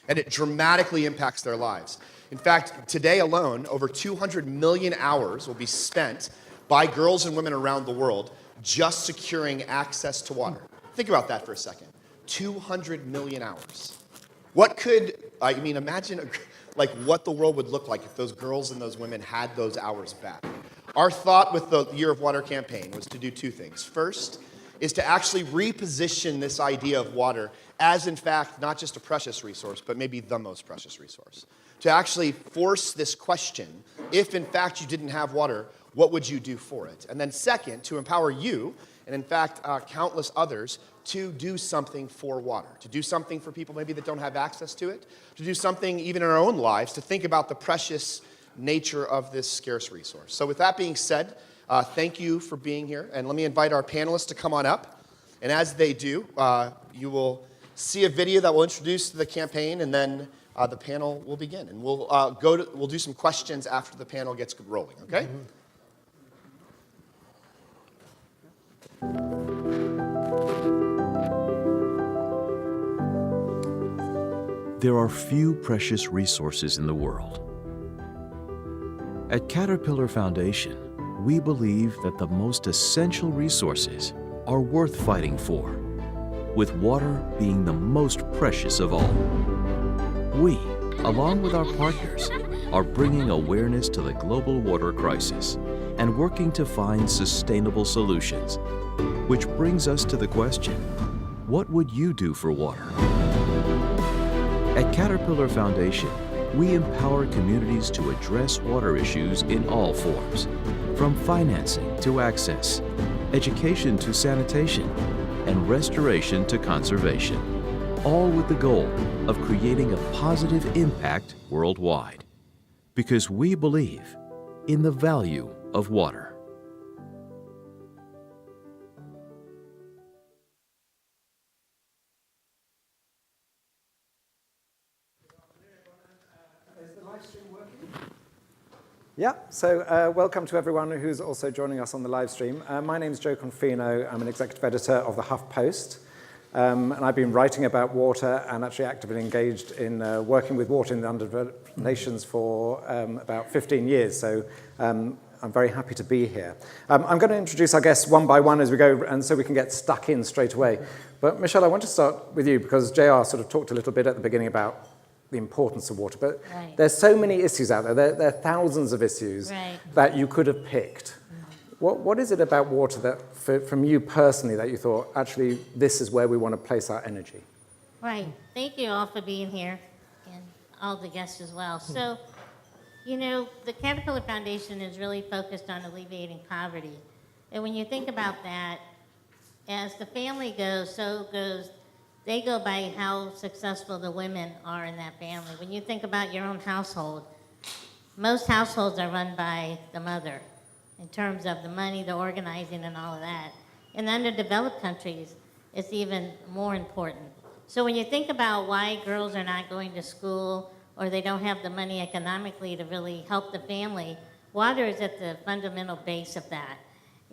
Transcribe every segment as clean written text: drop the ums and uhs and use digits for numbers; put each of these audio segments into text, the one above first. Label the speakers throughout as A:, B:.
A: and it dramatically impacts their lives. In fact, today alone, over 200 million hours will be spent by girls and women around the world just securing access to water. Think about that for a second. 200 million hours. What could, imagine like what the world would look like if those girls and those women had those hours back. Our thought with the Year of Water campaign was to do two things. First is to actually reposition this idea of water as, in fact, not just a precious resource, but maybe the most precious resource. To actually force this question, if in fact you didn't have water, what would you do for it? And then second, to empower you, and in fact countless others, to do something for water, to do something for people maybe that don't have access to it, to do something even in our own lives, to think about the precious nature of this scarce resource. So with that being said, thank you for being here, and let me invite our panelists to come on up. And as they do, you will see a video that will introduce the campaign, and then the panel will begin. And we'll do some questions after the panel gets rolling, okay?
B: There are few precious resources in the world. At Caterpillar Foundation, we believe that the most essential resources are worth fighting for, with water being the most precious of all. We, along with our partners, are bringing awareness to the global water crisis and working to find sustainable solutions, which brings us to the question, what would you do for water? At Caterpillar Foundation, we empower communities to address water issues in all forms, from financing to access, education to sanitation, and restoration to conservation, all with the goal of creating a positive impact worldwide. Because we believe in the value of water.
C: Yeah, so welcome to everyone who's also joining us on the live stream. My name's Joe Confino. I'm an executive editor of the Huff Post. And I've been writing about water and actually actively engaged in working with water in the underdeveloped nations for about 15 years. So I'm very happy to be here. I'm going to introduce our guests one by one as we go, and so we can get stuck in straight away. But Michele, I want to start with you because JR sort of talked a little bit at the beginning about the importance of water, but there's so many issues out there. There are thousands of issues that you could have picked. What is it about water that, from you personally, that you thought, actually, this is where we want to place our energy?
D: Right. Thank you all for being here, and all the guests as well. So, you know, the Caterpillar Foundation is really focused on alleviating poverty. And when you think about that, as the family goes, so goes. They go by how successful the women are in that family. When you think about your own household, most households are run by the mother in terms of the money, the organizing, and all of that. In underdeveloped countries, it's even more important. So when you think about why girls are not going to school or they don't have the money economically to really help the family, water is at the fundamental base of that.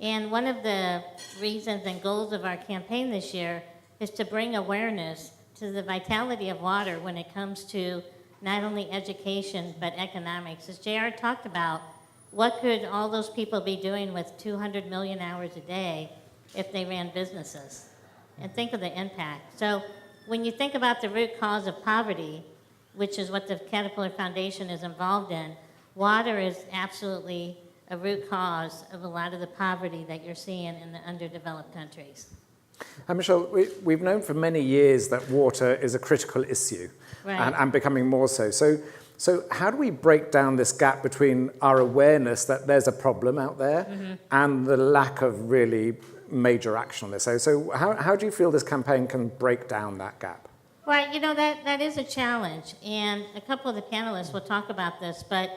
D: And one of the reasons and goals of our campaign this year is to bring awareness to the vitality of water when it comes to not only education but economics. As JR talked about, what could all those people be doing with 200 million hours a day if they ran businesses? And think of the impact. So when you think about the root cause of poverty, which is what the Caterpillar Foundation is involved in, water is absolutely a root cause of a lot of the poverty that you're seeing in the underdeveloped countries.
C: And Michele, we've known for many years that water is a critical issue, and becoming more so. So how do we break down this gap between our awareness that there's a problem out there and the lack of really major action on this? So how do you feel this campaign can break down that gap?
D: Well, you know, that is a challenge, and a couple of the panelists will talk about this, but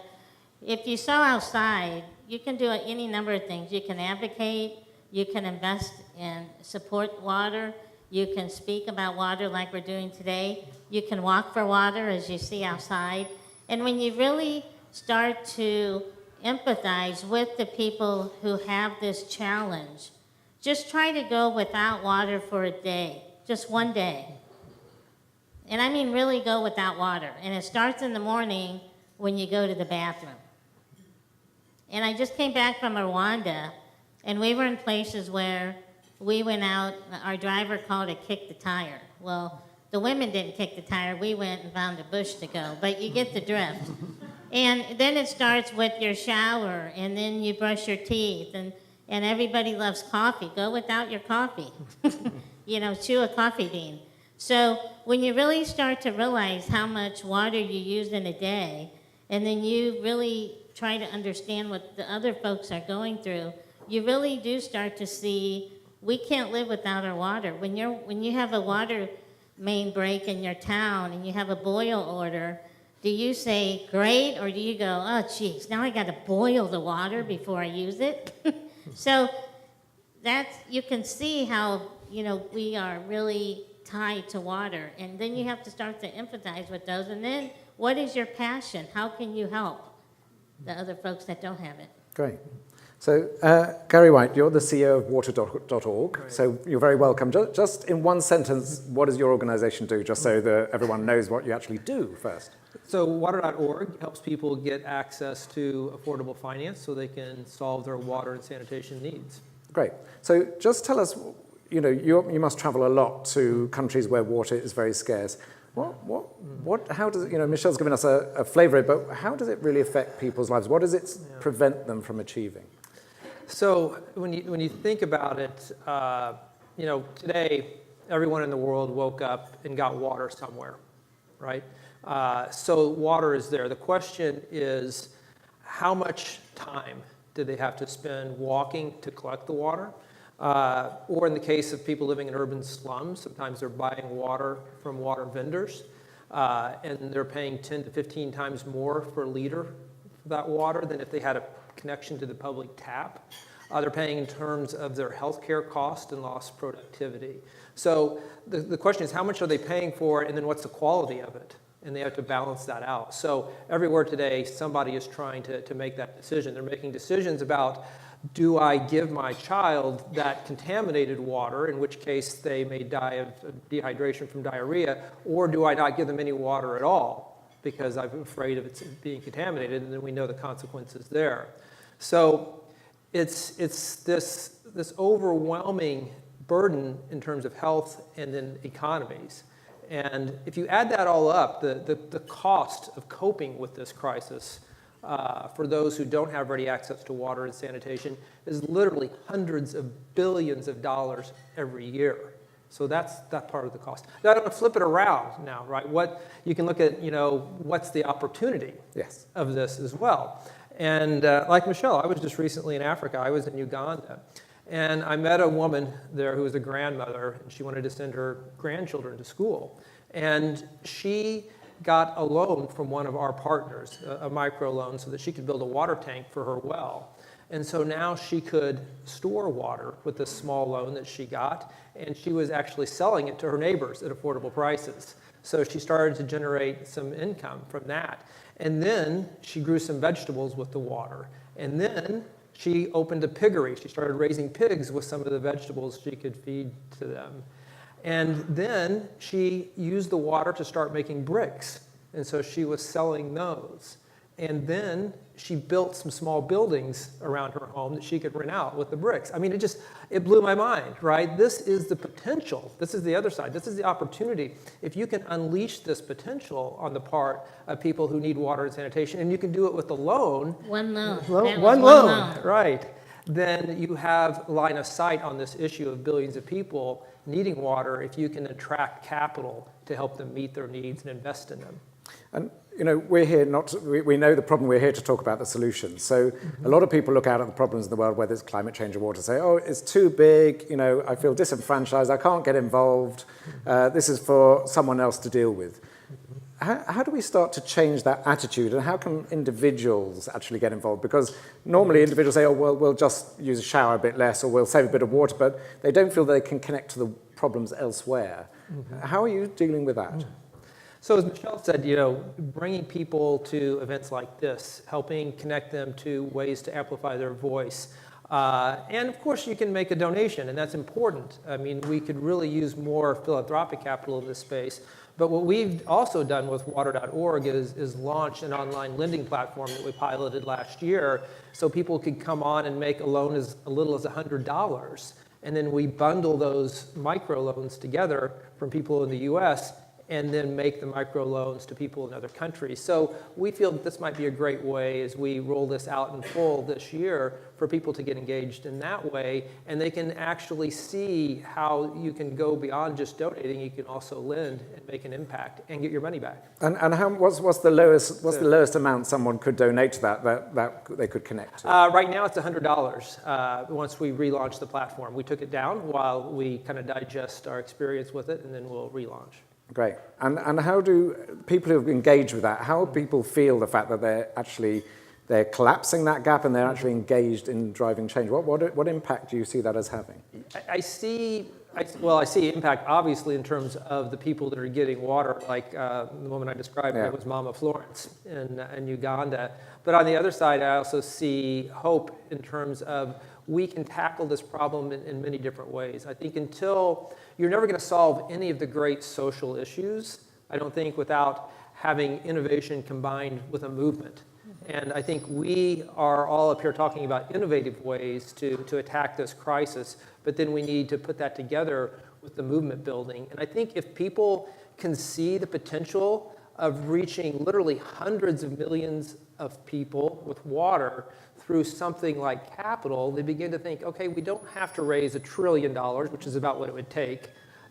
D: if you saw outside, you can do any number of things. You can advocate, you can invest and support water, you can speak about water like we're doing today, you can walk for water as you see outside, and when you really start to empathize with the people who have this challenge, just try to go without water for a day, just one day. And I mean really go without water. And it starts in the morning when you go to the bathroom. And I just came back from Rwanda, and we were in places where we went out, our driver called it kick the tire. Well, the women didn't kick the tire, we went and found a bush to go, but you get the drift. And then it starts with your shower, and then you brush your teeth, and everybody loves coffee. Go without your coffee. You know, chew a coffee bean. So when you really start to realize how much water you use in a day, and then you really try to understand what the other folks are going through, you really do start to see we can't live without our water. When you have a water main break in your town and you have a boil order, do you say, great, or do you go, oh, geez, now I got to boil the water before I use it? So you can see how, you know, we are really tied to water. And then you have to start to empathize with those. And then what is your passion? How can you help the other folks that don't have it?
C: Great. So, Gary White, you're the CEO of water.org,
E: Right.
C: so you're very welcome. Just in one sentence, what does your organization do, just so that everyone knows what you actually do first?
E: So water.org helps people get access to affordable finance so they can solve their water and sanitation needs.
C: Great. So just tell us, you know, you must travel a lot to countries where water is very scarce. How does it, you know, Michelle's given us a flavor, but how does it really affect people's lives? What does it prevent them from achieving?
E: So when you think about it, you know, today everyone in the world woke up and got water somewhere, right? So water is there. The question is, how much time do they have to spend walking to collect the water? Or in the case of people living in urban slums, sometimes they're buying water from water vendors, and they're paying 10 to 15 times more per liter for that water than if they had a connection to the public tap. They're paying in terms of their healthcare cost and lost productivity. So the question is, how much are they paying for it, and then what's the quality of it? And they have to balance that out. So everywhere today, somebody is trying to make that decision. They're making decisions about, do I give my child that contaminated water, in which case they may die of dehydration from diarrhea, or do I not give them any water at all because I'm afraid of it being contaminated, and then we know the consequences there. So it's this overwhelming burden in terms of health and then economies. And if you add that all up, the cost of coping with this crisis for those who don't have ready access to water and sanitation is literally hundreds of billions of dollars every year. So that's that part of the cost. Now, I don't want to flip it around now, right? What you can look at, you know, what's the opportunity of this as well. And like Michelle, I was just recently in Africa. I was in Uganda. And I met a woman there who was a grandmother, and she wanted to send her grandchildren to school. And she got a loan from one of our partners, a micro loan, so that she could build a water tank for her well. And so now she could store water with this small loan that she got, and she was actually selling it to her neighbors at affordable prices. So she started to generate some income from that. And then she grew some vegetables with the water. And then she opened a piggery. She started raising pigs with some of the vegetables she could feed to them. And then she used the water to start making bricks. And so she was selling those. And then she built some small buildings around her home that she could rent out with the bricks. I mean, it blew my mind, right? This is the potential. This is the other side. This is the opportunity. If you can unleash this potential on the part of people who need water and sanitation, and you can do it with a loan.
D: One loan.
E: One loan, right. Then you have line of sight on this issue of billions of people needing water if you can attract capital to help them meet their needs and invest in them.
C: And you know, we're here we know the problem, we're here to talk about the solutions. So a lot of people look out at the problems in the world, whether it's climate change or water, say, oh, it's too big, you know, I feel disenfranchised, I can't get involved, this is for someone else to deal with. How do we start to change that attitude, and how can individuals actually get involved? Because normally individuals say, oh, well, we'll just use a shower a bit less, or we'll save a bit of water, but they don't feel they can connect to the problems elsewhere. How are you dealing with that?
E: So as Michelle said, you know, bringing people to events like this, helping connect them to ways to amplify their voice, And of course, you can make a donation, and that's important. I mean, we could really use more philanthropic capital in this space. But what we've also done with water.org is launch an online lending platform that we piloted last year so people could come on and make a loan as little as $100. And then we bundle those microloans together from people in the US and then make the microloans to people in other countries. So we feel that this might be a great way as we roll this out in full this year for people to get engaged in that way, and they can actually see how you can go beyond just donating. You can also lend and make an impact and get your money back.
C: And what's the lowest amount someone could donate to that they could connect to?
E: Right now it's $100 once we relaunch the platform. We took it down while we kind of digest our experience with it, and then we'll relaunch.
C: Great. And how do people who've engaged with that, how do people feel the fact that they're collapsing that gap and they're actually engaged in driving change? What impact do you see that as having?
E: I see impact, obviously, in terms of the people that are getting water, like the woman I described, that was Mama Florence in Uganda. But on the other side, I also see hope in terms of we can tackle this problem in many different ways. I think you're never going to solve any of the great social issues, I don't think, without having innovation combined with a movement. And I think we are all up here talking about innovative ways to attack this crisis, but then we need to put that together with the movement building. And I think if people can see the potential of reaching literally hundreds of millions of people with water through something like capital, they begin to think, okay, we don't have to raise $1 trillion, which is about what it would take,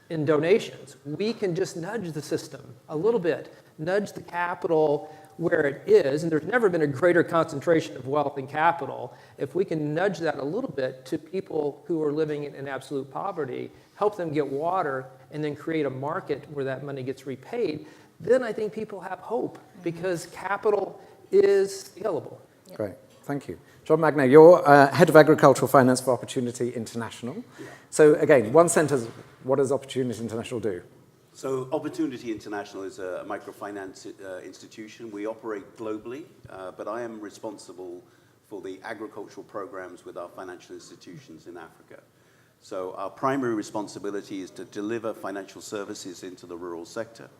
E: in donations. We can just nudge the system a little bit, nudge the capital where it is, and there's never been a greater concentration of wealth and capital. If we can nudge that a little bit to people who are living in absolute poverty, help them get water, and then create a market where that money gets repaid, then I think people have hope, because capital is scalable.
C: Great, thank you. John Magnay, you're Head of Agricultural Finance for Opportunity International. Yeah. So again, one sentence, what does Opportunity International do?
F: So Opportunity International is a microfinance institution. We operate globally, but I am responsible for the agricultural programs with our financial institutions in Africa. So our primary responsibility is to deliver financial services into the rural sector.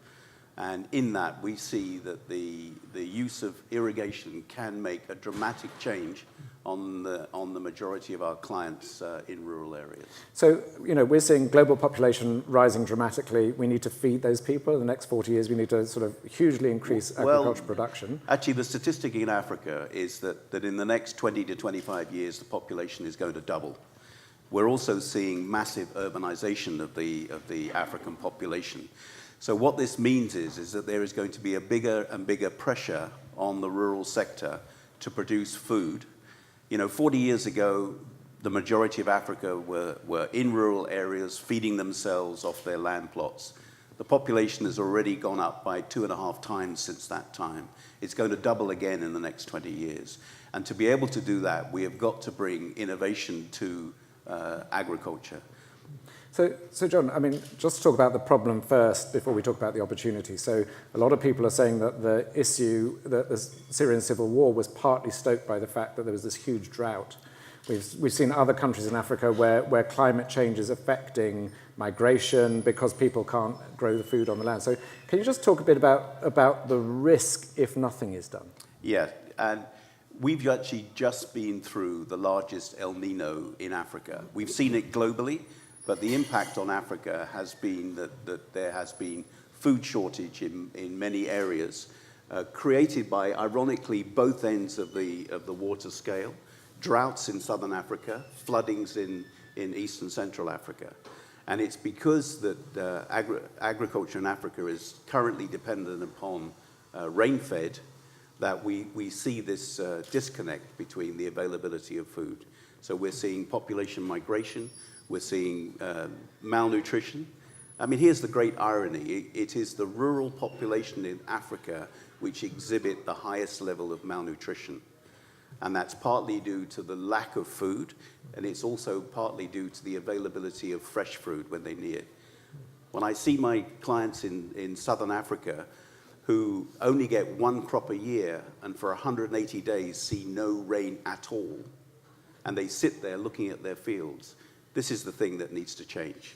F: And in that, we see that the use of irrigation can make a dramatic change on the majority of our clients in rural areas.
C: So, we're seeing global population rising dramatically. We need to feed those people. In the next 40 years, we need to sort of hugely increase agricultural production.
F: Actually, the statistic in Africa is that in the next 20 to 25 years, the population is going to double. We're also seeing massive urbanization of the African population. So what this means is that there is going to be a bigger and bigger pressure on the rural sector to produce food. 40 years ago, the majority of Africa were in rural areas feeding themselves off their land plots. The population has already gone up by 2.5 times since that time. It's going to double again in the next 20 years. And to be able to do that, we have got to bring innovation to agriculture.
C: So John, just to talk about the problem first before we talk about the opportunity. So a lot of people are saying that the issue, that the Syrian civil war was partly stoked by the fact that there was this huge drought. We've seen other countries in Africa where climate change is affecting migration because people can't grow the food on the land. So can you just talk a bit about the risk if nothing is done?
F: Yeah, and we've actually just been through the largest El Nino in Africa. We've seen it globally. But the impact on Africa has been that there has been food shortage in many areas, created by, ironically, both ends of the water scale, droughts in southern Africa, floodings in East and Central Africa. And it's because that agriculture in Africa is currently dependent upon rain-fed that we see this disconnect between the availability of food. So we're seeing population migration. We're seeing malnutrition. Here's the great irony. It is the rural population in Africa which exhibit the highest level of malnutrition. And that's partly due to the lack of food, and it's also partly due to the availability of fresh fruit when they need it. When I see my clients in southern Africa who only get one crop a year and for 180 days see no rain at all, and they sit there looking at their fields. This is the thing that needs to change.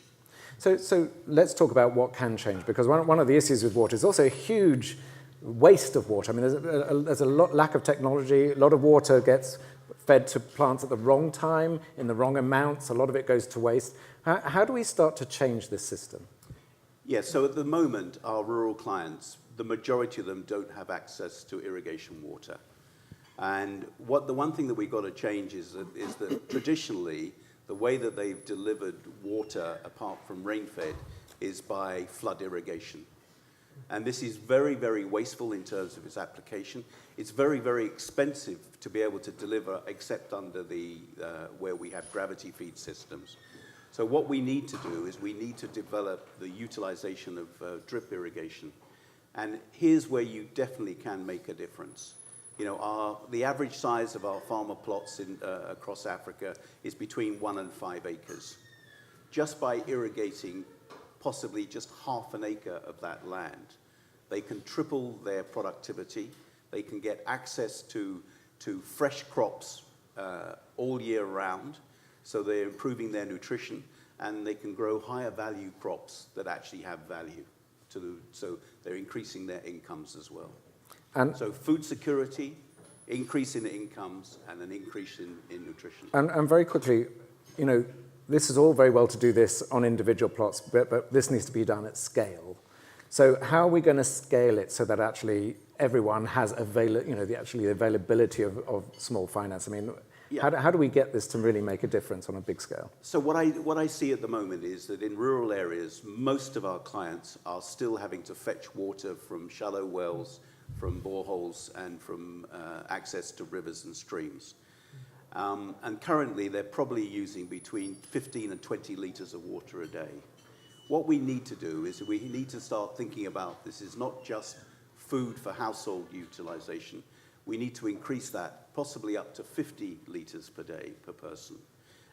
C: So let's talk about what can change, because one of the issues with water is also a huge waste of water. I mean, there's a lack of technology. A lot of water gets fed to plants at the wrong time, in the wrong amounts. A lot of it goes to waste. How do we start to change this system?
F: Yes, so at the moment, our rural clients, the majority of them don't have access to irrigation water. And the one thing that we've got to change is that traditionally, the way that they've delivered water, apart from rain-fed, is by flood irrigation. And this is very, very wasteful in terms of its application. It's very, very expensive to be able to deliver, except under where we have gravity feed systems. So what we need to do is we need to develop the utilization of drip irrigation. And here's where you definitely can make a difference. You know, the average size of our farmer plots across Africa is between 1 and 5 acres. Just by irrigating possibly just half an acre of that land, they can triple their productivity. They can get access to fresh crops all year round, so they're improving their nutrition, and they can grow higher value crops that actually have value. So they're increasing their incomes as well. And so food security, increase in incomes, and an increase in nutrition.
C: And very quickly, you know, this is all very well to do this on individual plots, but this needs to be done at scale. So how are we going to scale it so that actually everyone has the availability of small finance? I mean, yeah. How do we get this to really make a difference on a big scale?
F: So what I see at the moment is that in rural areas, most of our clients are still having to fetch water from shallow wells, from boreholes, and from access to rivers and streams. And currently, they're probably using between 15 and 20 liters of water a day. What we need to do is we need to start thinking about this is not just food for household utilization. We need to increase that possibly up to 50 liters per day per person.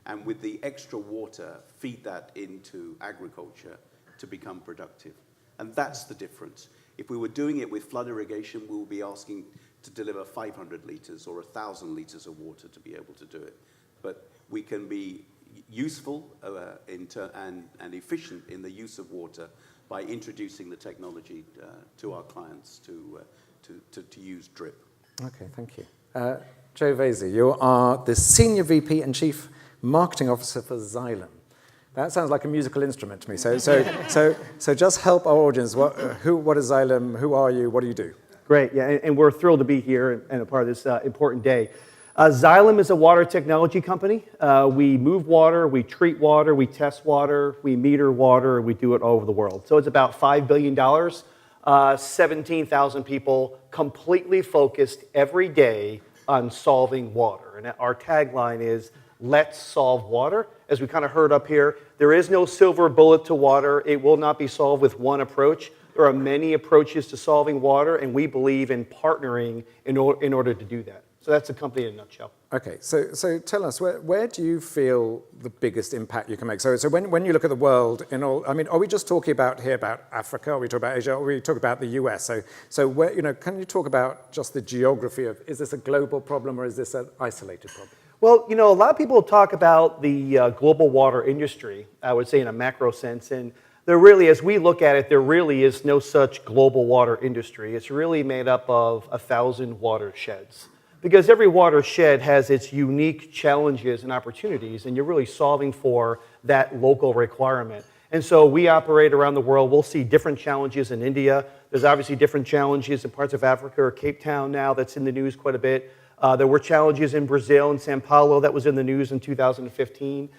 F: And with the extra water, feed that into agriculture to become productive. And that's the difference. If we were doing it with flood irrigation, we would be asking to deliver 500 liters or 1,000 liters of water to be able to do it. But we can be useful and efficient in the use of water by introducing the technology to our clients to use drip.
C: Okay, thank you. Joe Vesey, you are the Senior VP and Chief Marketing Officer for Xylem. That sounds like a musical instrument to me. So just help our audience. What is Xylem? Who are you? What do you do?
G: Great, yeah, and we're thrilled to be here and a part of this important day. Xylem is a water technology company. We move water, we treat water, we test water, we meter water, and we do it all over the world. So it's about $5 billion, 17,000 people, completely focused every day on solving water. And our tagline is, let's solve water. As we kind of heard up here, there is no silver bullet to water. It will not be solved with one approach. There are many approaches to solving water, and we believe in partnering in order to do that. So that's the company in a nutshell.
C: Okay, so tell us, where do you feel the biggest impact you can make? So when you look at the world, are we just talking about Africa? Are we talking about Asia? Or are we talking about the US? So where, can you talk about just the geography of, is this a global problem or is this an isolated problem?
G: Well, a lot of people talk about the global water industry, I would say in a macro sense, and there really, as we look at it, there really is no such global water industry. It's really made up of 1,000 watersheds. Because every watershed has its unique challenges and opportunities, and you're really solving for that local requirement. And so we operate around the world. We'll see different challenges in India. There's obviously different challenges in parts of Africa or Cape Town now that's in the news quite a bit. There were challenges in Brazil and Sao Paulo that was in the news in 2015.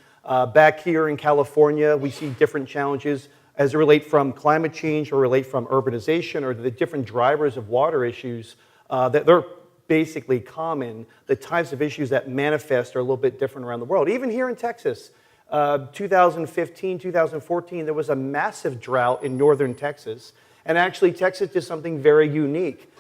G: Back here in California, we see different challenges as it relate from climate change or relate from urbanization or the different drivers of water issues that they're basically common. The types of issues that manifest are a little bit different around the world. Even here in Texas, 2015, 2014, there was a massive drought in northern Texas. And actually, Texas did something very unique.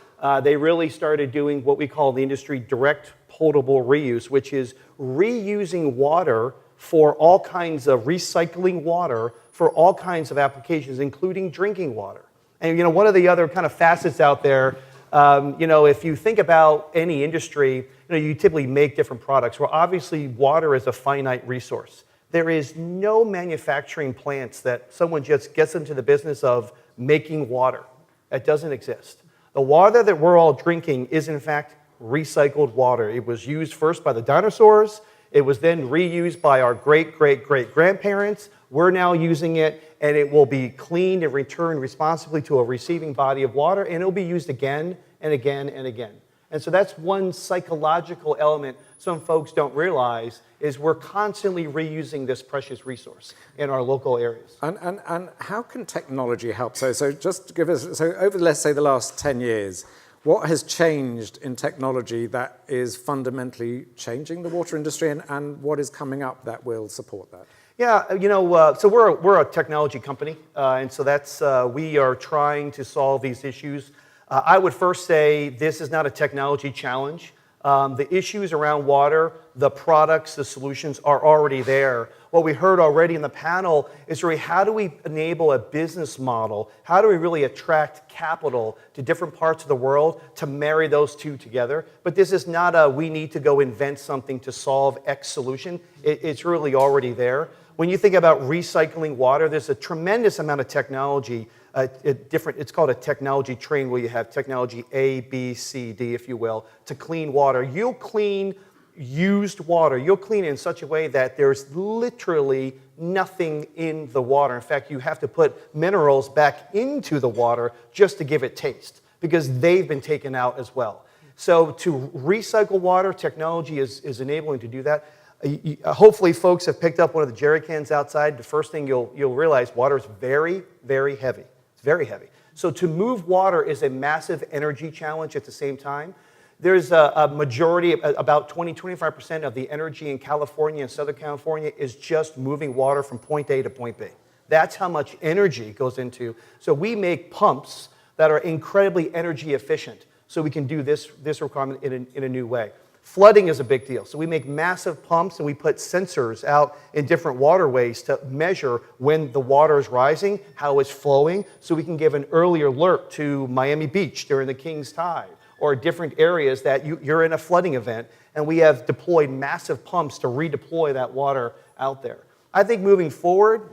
G: They really started doing what we call the industry direct potable reuse, which is reusing water for all kinds of recycling water for all kinds of applications, including drinking water. And one of the other kind of facets out there, If you think about any industry, you typically make different products. Well, obviously, water is a finite resource. There is no manufacturing plants that someone just gets into the business of making water. That doesn't exist. The water that we're all drinking is, in fact, recycled water. It was used first by the dinosaurs. It was then reused by our great-great-great-grandparents. We're now using it, and it will be cleaned and returned responsibly to a receiving body of water, and it will be used again and again and again. And so that's one psychological element some folks don't realize is we're constantly reusing this precious resource in our local areas.
C: And how can technology help? So just give us, so over, let's say, the last 10 years, what has changed in technology that is fundamentally changing the water industry, and what is coming up that will support that?
G: Yeah, so we're a technology company, and so that's we are trying to solve these issues. I would first say this is not a technology challenge. The issues around water, the products, the solutions are already there. What we heard already in the panel is really how do we enable a business model? How do we really attract capital to different parts of the world to marry those two together? But this is not a we need to go invent something to solve X solution. It's really already there. When you think about recycling water, there's a tremendous amount of technology. It's called a technology train where you have technology A, B, C, D, if you will, to clean water. You'll clean used water. You'll clean it in such a way that there's literally nothing in the water. In fact, you have to put minerals back into the water just to give it taste because they've been taken out as well. So to recycle water, technology is enabling to do that. Hopefully folks have picked up one of the jerry cans outside. The first thing you'll realize, water is very, very heavy. It's very heavy. So to move water is a massive energy challenge at the same time. There's a majority, about 20-25% of the energy in California and Southern California is just moving water from point A to point B. That's how much energy goes into. So we make pumps that are incredibly energy efficient so we can do this requirement in a new way. Flooding is a big deal. So we make massive pumps and we put sensors out in different waterways to measure when the water is rising, how it's flowing, so we can give an early alert to Miami Beach during the King's Tide or different areas that you're in a flooding event, and we have deployed massive pumps to redeploy that water out there. I think moving forward,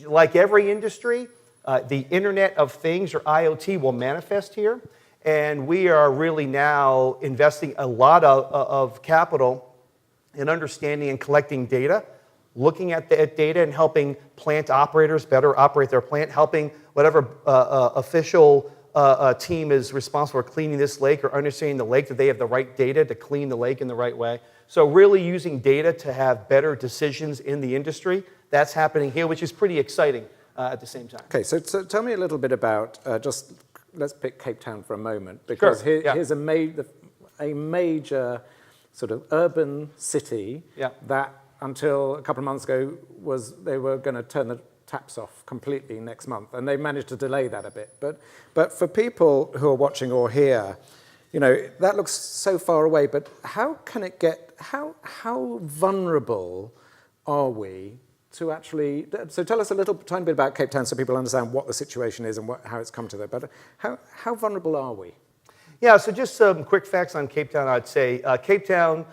G: like every industry, the Internet of Things, or IoT, will manifest here. And we are really now investing a lot of capital in understanding and collecting data, looking at the data and helping plant operators better operate their plant, helping whatever official team is responsible for cleaning this lake or understanding the lake, that they have the right data to clean the lake in the right way. So really using data to have better decisions in the industry, that's happening here, which is pretty exciting at the same time.
C: Okay, so tell me a little bit about let's pick Cape Town for a moment, because
G: Sure, yeah.
C: here's a major sort of urban city that until a couple of months ago they were going to turn the taps off completely next month, and they managed to delay that a bit. But for people who are watching or here, that looks so far away. But how can it get? How vulnerable are we to actually? So tell us a tiny bit about Cape Town, so people understand what the situation is and how it's come to that. But how vulnerable are we?
G: Yeah. So just some quick facts on Cape Town. I'd say Cape Town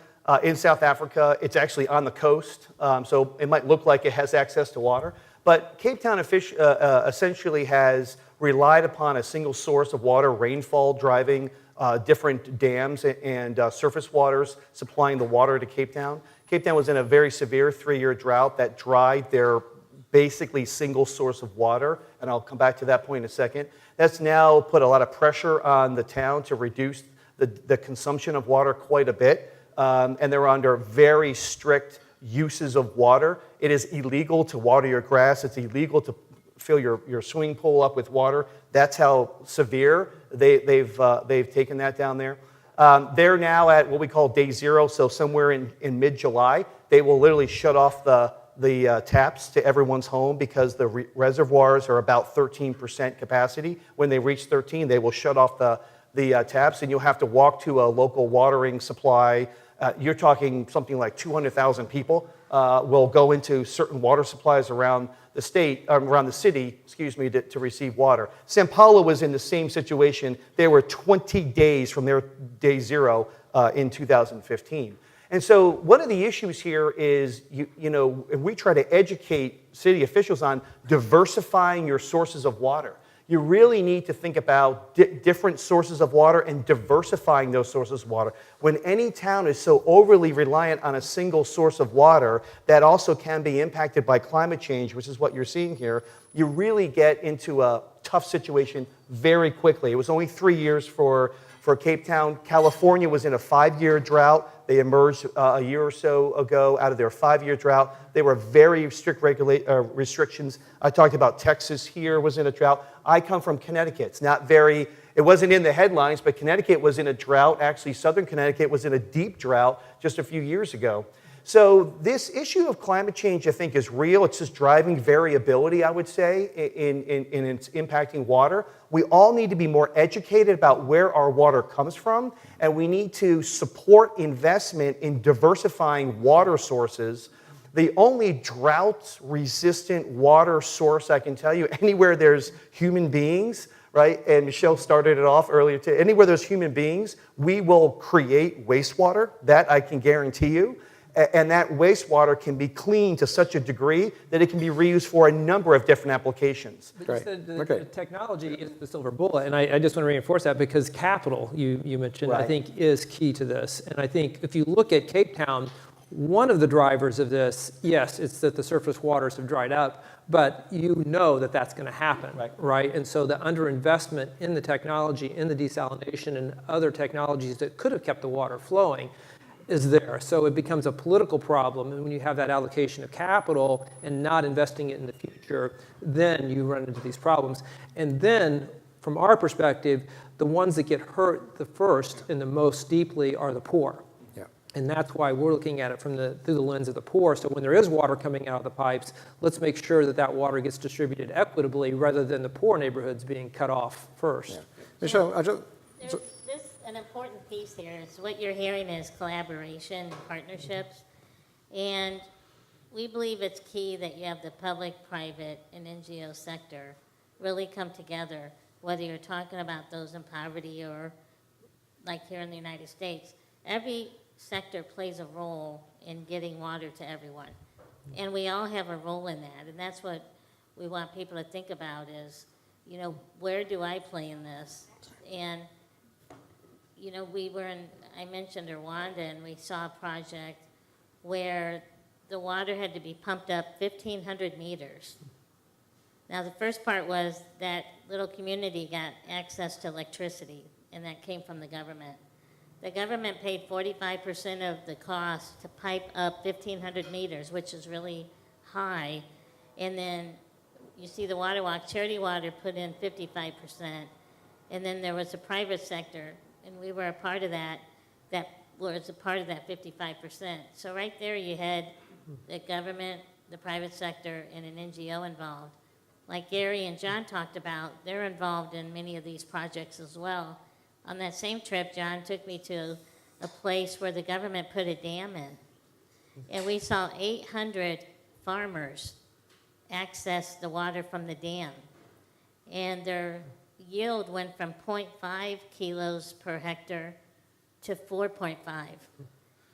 G: in South Africa. It's actually on the coast, so it might look like it has access to water. But Cape Town essentially has relied upon a single source of water, rainfall driving different dams and surface waters supplying the water to Cape Town. Cape Town was in a very severe 3-year drought that dried their basically single source of water, and I'll come back to that point in a second. That's now put a lot of pressure on the town to reduce the consumption of water quite a bit, and they're under very strict uses of water. It is illegal to water your grass. It's illegal to fill your swimming pool up with water. That's how severe they've taken that down there. They're now at what we call day zero, so somewhere in mid-July, they will literally shut off the taps to everyone's home because the reservoirs are about 13% capacity. When they reach 13, they will shut off the taps, and you'll have to walk to a local watering supply. You're talking something like 200,000 people will go into certain water supplies around the state, around the city, to receive water. Sao Paulo was in the same situation. They were 20 days from their day zero in 2015. And so one of the issues here is, we try to educate city officials on diversifying your sources of water. You really need to think about different sources of water and diversifying those sources of water. When any town is so overly reliant on a single source of water that also can be impacted by climate change, which is what you're seeing here, you really get into a tough situation very quickly. It was only 3 years for Cape Town. California was in a 5-year drought. They emerged a year or so ago out of their 5-year drought. They were very strict restrictions. I talked about Texas here was in a drought. I come from Connecticut. It wasn't in the headlines, but Connecticut was in a drought. Actually, southern Connecticut was in a deep drought just a few years ago. So this issue of climate change, I think, is real. It's just driving variability, I would say, in its impacting water. We all need to be more educated about where our water comes from, and we need to support investment in diversifying water sources. The only drought-resistant water source I can tell you, anywhere there's human beings, right? And Michele started it off earlier today. Anywhere there's human beings, we will create wastewater. That I can guarantee you. And that wastewater can be cleaned to such a degree that it can be reused for a number of different applications.
E: But you said the technology is the silver bullet, and I just want to reinforce that because capital, you mentioned,
G: Right.
E: I think is key to this. And I think if you look at Cape Town, one of the drivers of this, yes, it's that the surface waters have dried up, but you know that that's going to happen, right? And so the underinvestment in the technology, in the desalination and other technologies that could have kept the water flowing is there. So it becomes a political problem, and when you have that allocation of capital and not investing it in the future, then you run into these problems. And then, from our perspective, the ones that get hurt the first and the most deeply are the poor.
C: Yeah.
E: And that's why we're looking at it through the lens of the poor. So when there is water coming out of the pipes, let's make sure that that water gets distributed equitably rather than the poor neighborhoods being cut off first.
C: Yeah. Michele,
D: An important piece here is what you're hearing is collaboration and partnerships. And we believe it's key that you have the public, private, and NGO sector really come together, whether you're talking about those in poverty or like here in the United States. Every sector plays a role in getting water to everyone. And we all have a role in that. And that's what we want people to think about is, where do I play in this? And I mentioned Rwanda, and we saw a project where the water had to be pumped up 1,500 meters. Now, the first part was that little community got access to electricity, and that came from the government. The government paid 45% of the cost to pipe up 1,500 meters, which is really high. And then you see the Water Walk, Charity Water put in 55%. And then there was a private sector, and we were a part of that was a part of that 55%. So right there you had the government, the private sector, and an NGO involved. Like Gary and John talked about, they're involved in many of these projects as well. On that same trip, John took me to a place where the government put a dam in. And we saw 800 farmers access the water from the dam. And their yield went from 0.5 kilos per hectare to 4.5.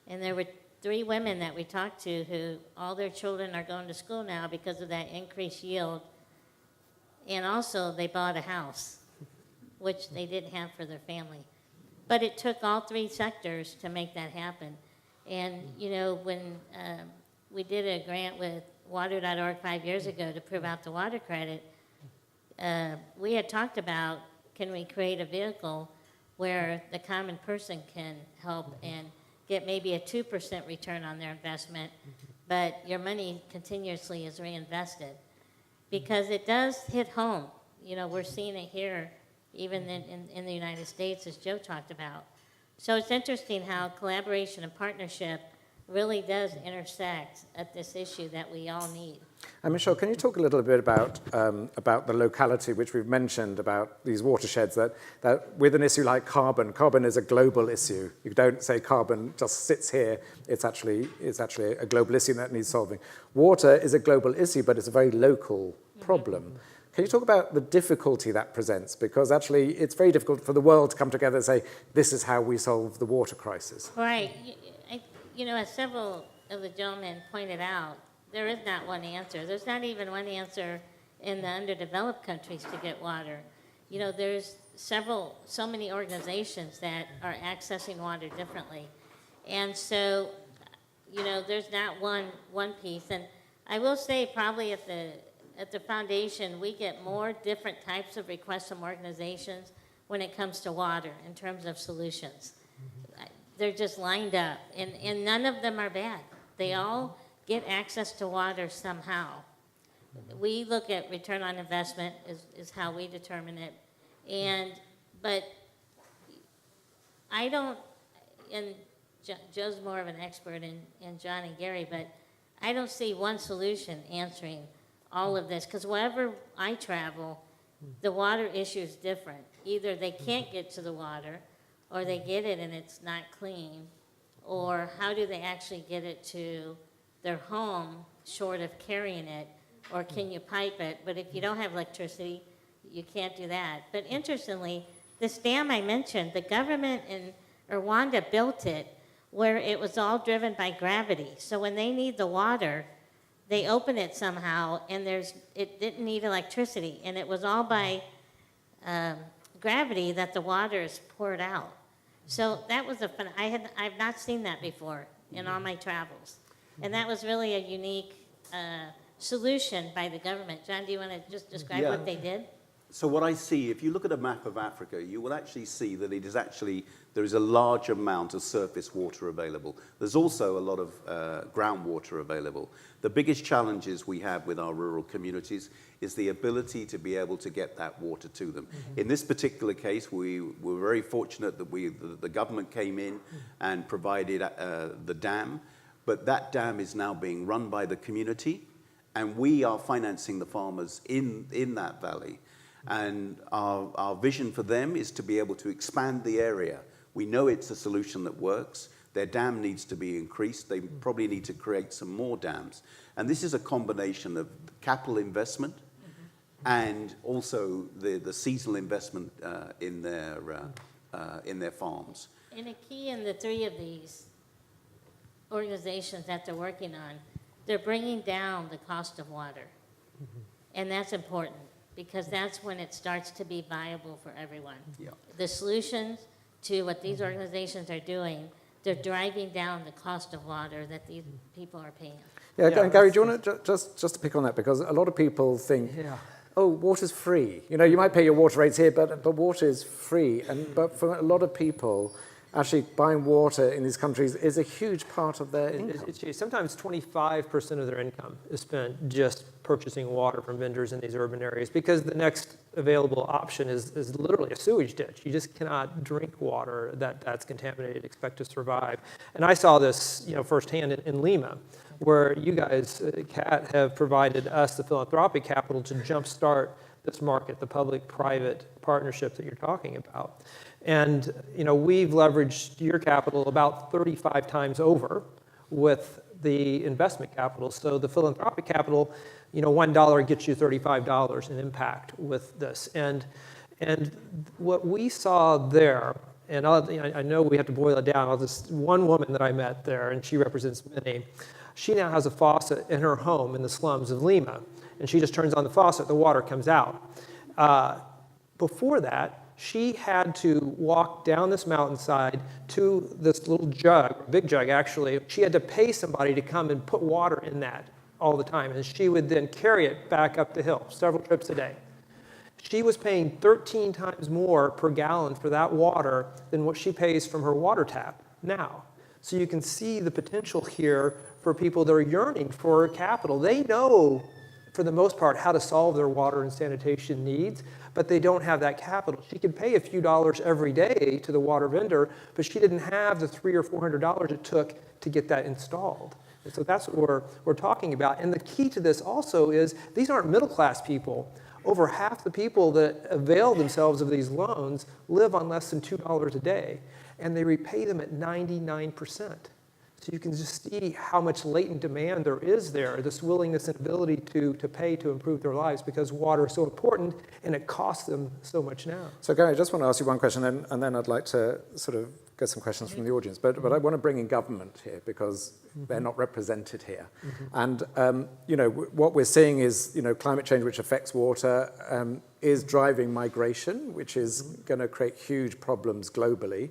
D: And there were 3 women that we talked to who all their children are going to school now because of that increased yield. And also they bought a house, which they didn't have for their family. But it took all 3 sectors to make that happen. And, when we did a grant with Water.org 5 years ago to prove out the water credit, we had talked about, can we create a vehicle where the common person can help and get maybe a 2% return on their investment, but your money continuously is reinvested. Because it does hit home. We're seeing it here, even in the United States, as Joe talked about. So it's interesting how collaboration and partnership really does intersect at this issue that we all need.
C: And Michele, can you talk a little bit about the locality, which we've mentioned, about these watersheds, that with an issue like carbon is a global issue. You don't say carbon just sits here. It's actually a global issue that needs solving. Water is a global issue, but it's a very local problem. Can you talk about the difficulty that presents? Because actually it's very difficult for the world to come together and say, this is how we solve the water crisis.
D: Right. As several of the gentlemen pointed out, there is not one answer. There's not even one answer in the underdeveloped countries to get water. There's so many organizations that are accessing water differently. And so, there's not one piece. And I will say probably at the foundation, we get more different types of requests from organizations when it comes to water in terms of solutions. They're just lined up, and none of them are bad. They all get access to water somehow. We look at return on investment is how we determine it. But I don't, and Joe's more of an expert in John and Gary, but I don't see one solution answering all of this, because wherever I travel, the water issue is different. Either they can't get to the water, or they get it and it's not clean, or how do they actually get it to their home short of carrying it, or can you pipe it? But if you don't have electricity, you can't do that. But interestingly, this dam I mentioned, the government in Rwanda built it where it was all driven by gravity. So when they need the water, they open it somehow, and it didn't need electricity, and it was all by gravity that the water is poured out. So that was I've not seen that before in all my travels. And that was really a unique solution by the government. John, do you want to just describe what they did?
F: So what I see, if you look at a map of Africa, you will actually see that there is a large amount of surface water available. There's also a lot of groundwater available. The biggest challenges we have with our rural communities is the ability to be able to get that water to them. In this particular case, we were very fortunate that the government came in and provided the dam, but that dam is now being run by the community, and we are financing the farmers in that valley. And our vision for them is to be able to expand the area. We know it's a solution that works. Their dam needs to be increased. They probably need to create some more dams. And this is a combination of capital investment and also the seasonal investment in their farms.
D: And a key in the three of these organizations that they're working on, they're bringing down the cost of water. And that's important, because that's when it starts to be viable for everyone.
F: Yeah.
D: The solutions to what these organizations are doing, they're driving down the cost of water that these people are paying.
C: Yeah, and Gary, do you want to just to pick on that? Because a lot of people think, oh, water's free. You might pay your water rates here, but water is free. But for a lot of people, actually buying water in these countries is a huge part of their income.
E: Sometimes 25% of their income is spent just purchasing water from vendors in these urban areas, because the next available option is literally a sewage ditch. You just cannot drink water that's contaminated, expect to survive. And I saw this firsthand in Lima, where you guys, Kat, have provided us the philanthropic capital to jumpstart this market, the public-private partnership that you're talking about. And we've leveraged your capital about 35 times over with the investment capital. So the philanthropic capital, $1 gets you $35 in impact with this. And what we saw there, and I know we have to boil it down. One woman that I met there, and she represents many, she now has a faucet in her home in the slums of Lima, and she just turns on the faucet, the water comes out. Before that, she had to walk down this mountainside to this little jug, big jug actually. She had to pay somebody to come and put water in that all the time, and she would then carry it back up the hill several trips a day. She was paying 13 times more per gallon for that water than what she pays from her water tap now. So you can see the potential here for people that are yearning for capital. They know, for the most part, how to solve their water and sanitation needs, but they don't have that capital. She could pay a few dollars every day to the water vendor, but she didn't have the $300 or $400 it took to get that installed. And so that's what we're talking about. And the key to this also is these aren't middle-class people. Over half the people that avail themselves of these loans live on less than $2 a day, and they repay them at 99%. So you can just see how much latent demand there is there, this willingness and ability to pay to improve their lives because water is so important and it costs them so much now.
C: So Gary, I just want to ask you one question, and then I'd like to sort of get some questions from the audience. But I want to bring in government here because they're not represented here. And what we're seeing is climate change, which affects water, is driving migration, which is going to create huge problems globally.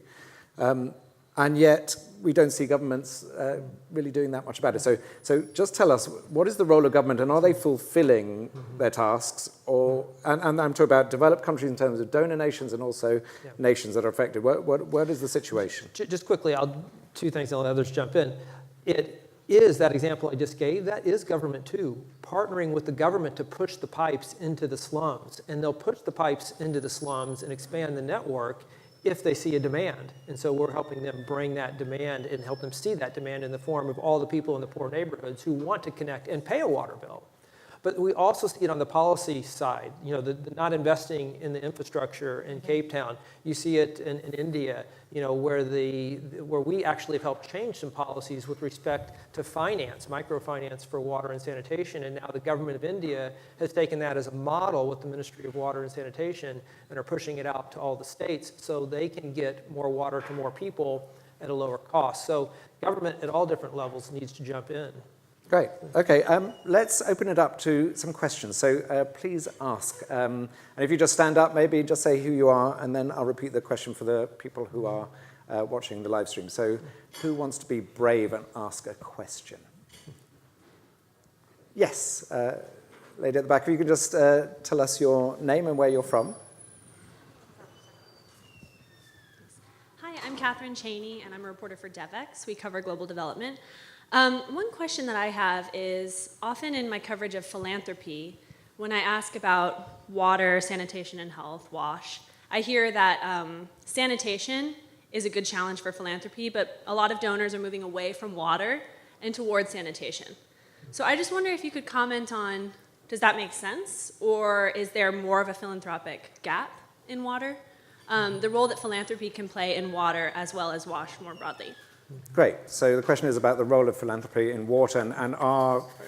C: And yet, we don't see governments really doing that much about it. So just tell us, what is the role of government, and are they fulfilling their tasks? And I'm talking about developed countries in terms of donor nations and also nations that are affected. What is the situation?
E: Just quickly, two things, and let others jump in. It is that example I just gave, that is government too, partnering with the government to push the pipes into the slums. And they'll push the pipes into the slums and expand the network if they see a demand. And so we're helping them bring that demand and help them see that demand in the form of all the people in the poor neighborhoods who want to connect and pay a water bill. But we also see it on the policy side, the not investing in the infrastructure in Cape Town. You see it in India, where we actually have helped change some policies with respect to finance, microfinance for water and sanitation. And now the government of India has taken that as a model with the Ministry of Water and Sanitation and are pushing it out to all the states so they can get more water to more people at a lower cost. So government at all different levels needs to jump in.
C: Great. Okay, let's open it up to some questions. So please ask. And if you just stand up, maybe just say who you are, and then I'll repeat the question for the people who are watching the live stream. So who wants to be brave and ask a question? Yes, lady at the back. If you could just tell us your name and where you're from.
H: Hi, I'm Catherine Cheney, and I'm a reporter for DevEx. We cover global development. One question that I have is, often in my coverage of philanthropy, when I ask about water, sanitation, and health, WASH, I hear that sanitation is a good challenge for philanthropy, but a lot of donors are moving away from water and towards sanitation. So I just wonder if you could comment on, does that make sense? Or is there more of a philanthropic gap in water? The role that philanthropy can play in water as well as WASH more broadly.
C: Great. So the question is about the role of philanthropy in water, and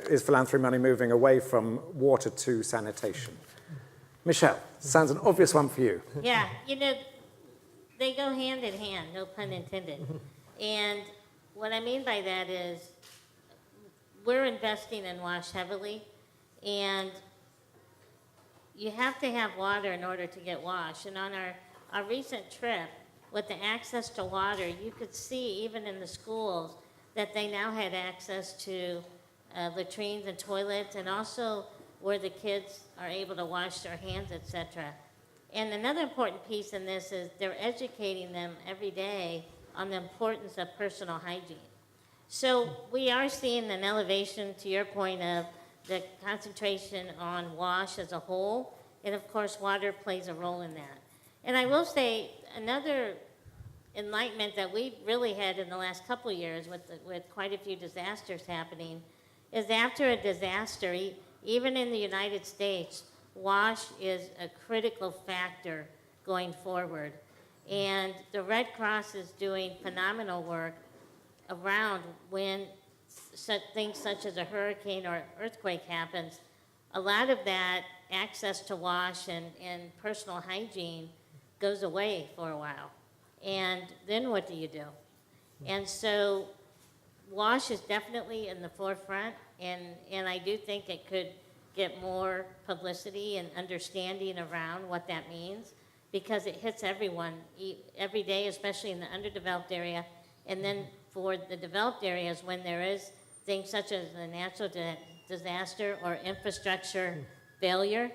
C: is philanthropy money moving away from water to sanitation? Michele, sounds an obvious one for you.
D: Yeah, they go hand in hand, no pun intended. And what I mean by that is we're investing in WASH heavily, and you have to have water in order to get WASH. And on our recent trip, with the access to water, you could see even in the schools that they now had access to latrines and toilets, and also where the kids are able to wash their hands, etc. And another important piece in this is they're educating them every day on the importance of personal hygiene. So we are seeing an elevation, to your point, of the concentration on WASH as a whole, and of course water plays a role in that. And I will say another enlightenment that we've really had in the last couple of years with quite a few disasters happening is after a disaster, even in the United States, WASH is a critical factor going forward. And the Red Cross is doing phenomenal work around when things such as a hurricane or earthquake happens. A lot of that access to WASH and personal hygiene goes away for a while. And then what do you do? And so WASH is definitely in the forefront, and I do think it could get more publicity and understanding around what that means, because it hits everyone every day, especially in the underdeveloped area. And then for the developed areas, when there is things such as a natural disaster or infrastructure failure,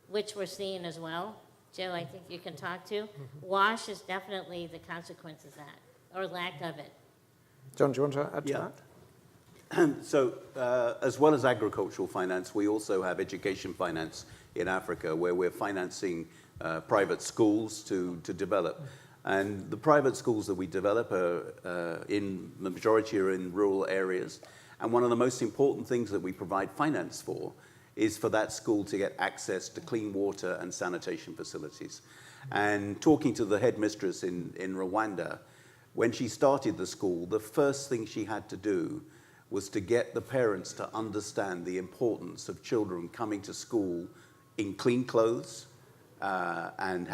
D: which we're seeing as well, Joe, I think you can talk to, WASH is definitely the consequence of that, or lack of it.
C: John, do you want to add to that?
F: So as well as agricultural finance, we also have education finance in Africa, where we're financing private schools to develop. And the private schools that we develop are the majority are in rural areas. And one of the most important things that we provide finance for is for that school to get access to clean water and sanitation facilities. And talking to the headmistress in Rwanda, when she started the school, the first thing she had to do was to get the parents to understand the importance of children coming to school in clean clothes and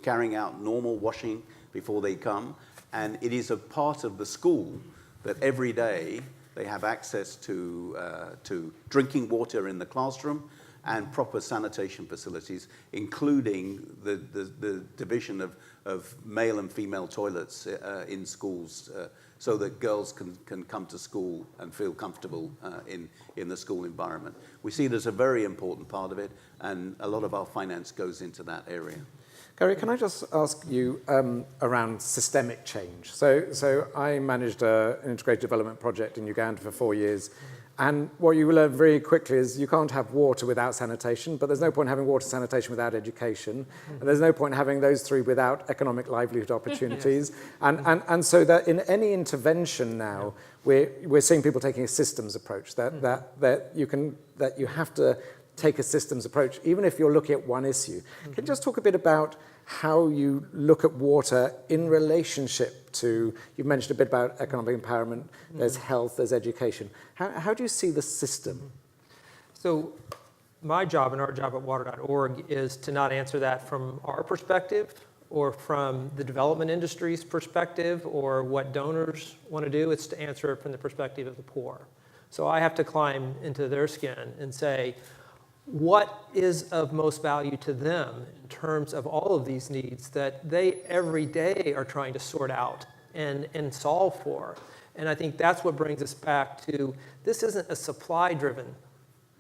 F: carrying out normal washing before they come. And it is a part of the school that every day they have access to drinking water in the classroom and proper sanitation facilities, including the division of male and female toilets in schools, so that girls can come to school and feel comfortable in the school environment. We see it as a very important part of it, and a lot of our finance goes into that area.
C: Gary, can I just ask you around systemic change? So I managed an integrated development project in Uganda for 4 years, and what you learn very quickly is you can't have water without sanitation, but there's no point having water and sanitation without education, and there's no point having those three without economic livelihood opportunities. And so that in any intervention now, we're seeing people taking a systems approach, that you have to take a systems approach, even if you're looking at one issue. Can you just talk a bit about how you look at water in relationship to, you've mentioned a bit about economic empowerment, there's health, there's education. How do you see the system?
E: So my job and our job at water.org is to not answer that from our perspective or from the development industry's perspective or what donors want to do. It's to answer it from the perspective of the poor. So I have to climb into their skin and say, what is of most value to them in terms of all of these needs that they every day are trying to sort out and solve for? And I think that's what brings us back to, this isn't a supply-driven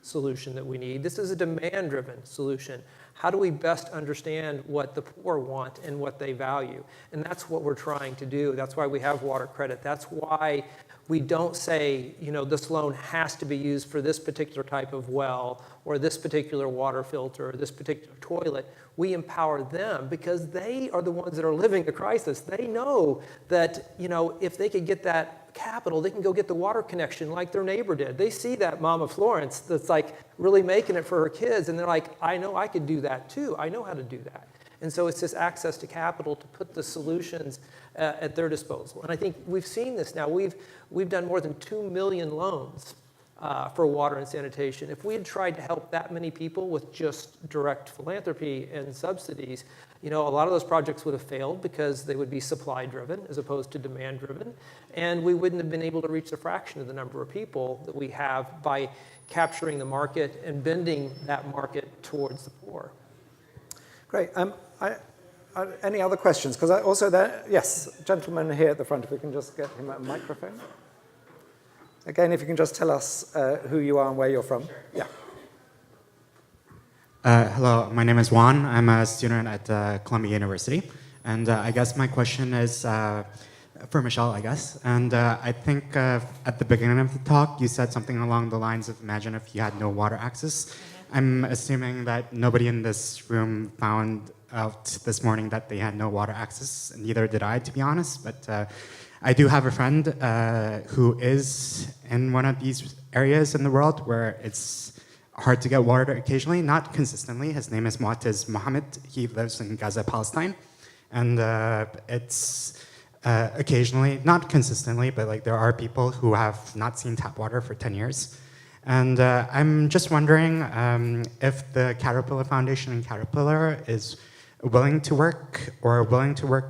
E: solution that we need. This is a demand-driven solution. How do we best understand what the poor want and what they value? And that's what we're trying to do. That's why we have water credit. That's why we don't say, this loan has to be used for this particular type of well or this particular water filter or this particular toilet. We empower them because they are the ones that are living the crisis. They know that, if they could get that capital, they can go get the water connection like their neighbor did. They see that Mama Florence that's like really making it for her kids, and they're like, I know I could do that too. I know how to do that. And so it's this access to capital to put the solutions at their disposal. And I think we've seen this now. We've done more than 2 million loans for water and sanitation. If we had tried to help that many people with just direct philanthropy and subsidies, a lot of those projects would have failed because they would be supply-driven as opposed to demand-driven. And we wouldn't have been able to reach a fraction of the number of people that we have by capturing the market and bending that market towards the poor.
C: Great. Any other questions? Because yes, gentleman here at the front, if we can just get him a microphone. Again, if you can just tell us who you are and where you're from. Sure. Yeah.
I: Hello, my name is Juan. I'm a student at Columbia University. And I guess my question is for Michele, I guess. And I think at the beginning of the talk, you said something along the lines of, imagine if you had no water access. I'm assuming that nobody in this room found out this morning that they had no water access, neither did I, to be honest, but I do have a friend who is in one of these areas in the world where it's hard to get water occasionally, not consistently. His name is Mu'taz Mohammed. He lives in Gaza, Palestine, and it's occasionally, not consistently, but there are people who have not seen tap water for 10 years. And I'm just wondering if the Caterpillar Foundation and Caterpillar is willing to work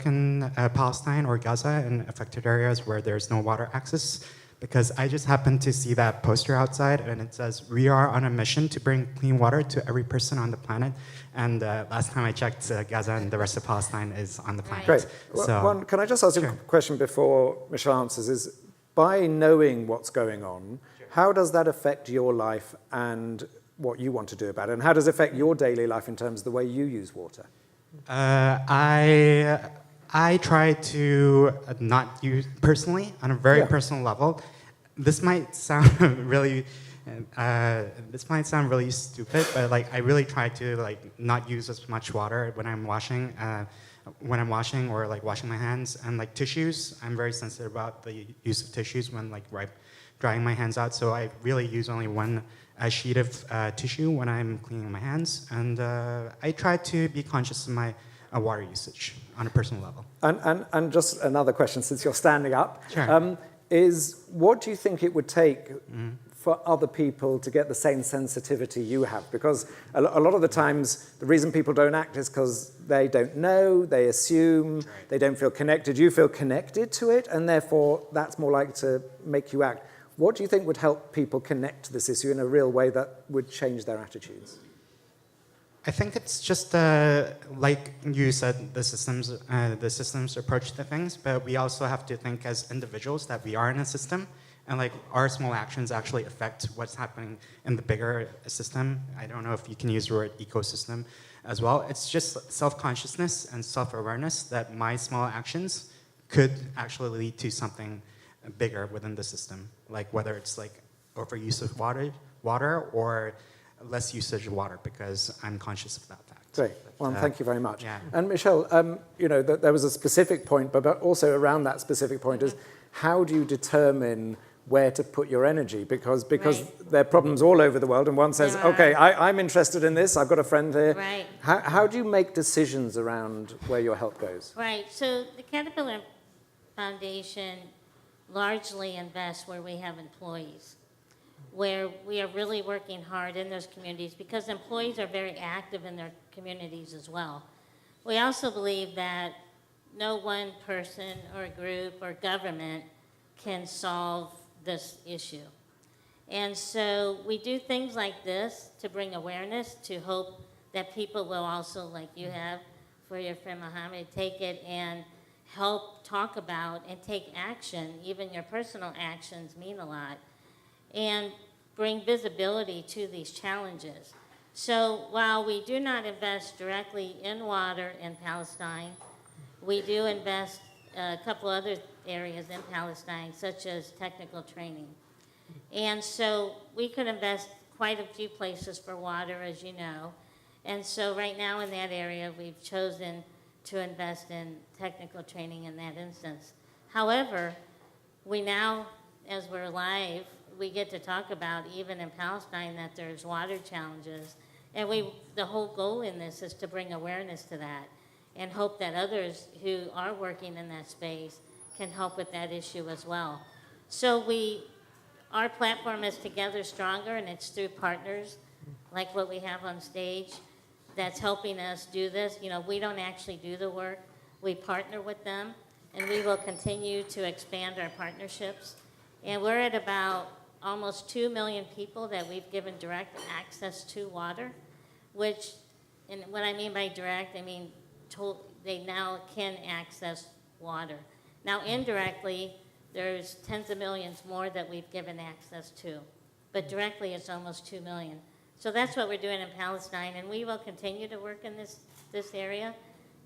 I: in Palestine or Gaza in affected areas where there's no water access, because I just happened to see that poster outside and it says, we are on a mission to bring clean water to every person on the planet. And last time I checked, Gaza and the rest of Palestine is on the planet.
C: Great.
I: So,
C: can I just ask you a question before Michele answers? Is by knowing what's going on, how does that affect your life and what you want to do about it? And how does it affect your daily life in terms of the way you use water?
I: I try to not use, personally, on a very personal level. This might sound really stupid, but I really try to not use as much water when I'm washing or washing my hands. And tissues, I'm very sensitive about the use of tissues when drying my hands out, so I really use only one sheet of tissue when I'm cleaning my hands, and I try to be conscious of my water usage on a personal level.
C: And just another question, since you're standing up,
I: Sure.
C: is what do you think it would take for other people to get the same sensitivity you have? Because a lot of the times, the reason people don't act is because they don't know, they assume, they don't feel connected. You feel connected to it, and therefore that's more likely to make you act. What do you think would help people connect to this issue in a real way that would change their attitudes?
I: I think it's just like you said, the systems approach to things, but we also have to think as individuals that we are in a system, and like our small actions actually affect what's happening in the bigger system. I don't know if you can use the word ecosystem as well. It's just self-consciousness and self-awareness that my small actions could actually lead to something bigger within the system, like whether it's like overuse of water or less usage of water, because I'm conscious of that fact.
C: Great. Well, thank you very much.
I: Yeah.
C: And Michele, there was a specific point, but also around that specific point is how do you determine where to put your energy? Because
D: Right.
C: there are problems all over the world, and one says,
D: There are.
C: okay, I'm interested in this, I've got a friend here.
D: Right.
C: How do you make decisions around where your help goes?
D: Right, so the Caterpillar Foundation largely invests where we have employees, where we are really working hard in those communities because employees are very active in their communities as well. We also believe that no one person or group or government can solve this issue. And so we do things like this to bring awareness, to hope that people will also, like you have for your friend Mohammed, take it and help talk about and take action. Even your personal actions mean a lot. And bring visibility to these challenges. So while we do not invest directly in water in Palestine, we do invest a couple other areas in Palestine, such as technical training. And so we could invest quite a few places for water, as you know. And so right now in that area, we've chosen to invest in technical training in that instance. However, we now, as we're live, we get to talk about, even in Palestine, that there's water challenges. And the whole goal in this is to bring awareness to that and hope that others who are working in that space can help with that issue as well. So our platform is Together Stronger, and it's through partners like what we have on stage that's helping us do this. We don't actually do the work. We partner with them, and we will continue to expand our partnerships. And we're at about almost 2 million people that we've given direct access to water, which, and what I mean by direct, I mean they now can access water. Now, indirectly, there's tens of millions more that we've given access to, but directly it's almost 2 million. So that's what we're doing in Palestine, and we will continue to work in this area.